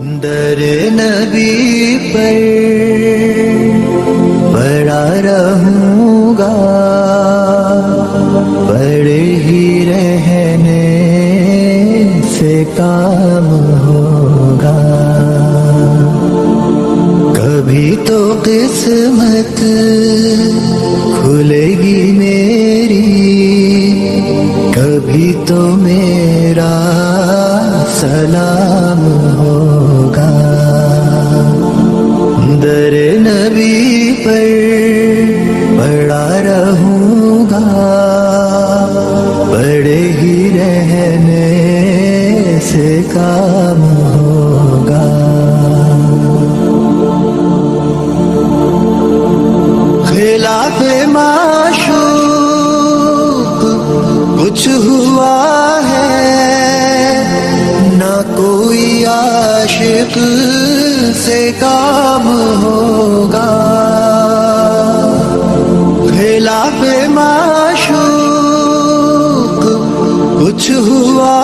در نبی پر پڑا رہوں گا، پڑے ہی رہنے سے کام ہوگا، کبھی تو قسمت کھلے گی میری، کبھی تو میرا سلام ہوگا، در نبی پر پڑا رہوں گا، پڑے ہی رہنے سے کام ہوگا، خلاف معشوق کچھ ہوا ہے، نہ کوئی عاشق سے کام ہوگا، خلاف معشوق کچھ ہوا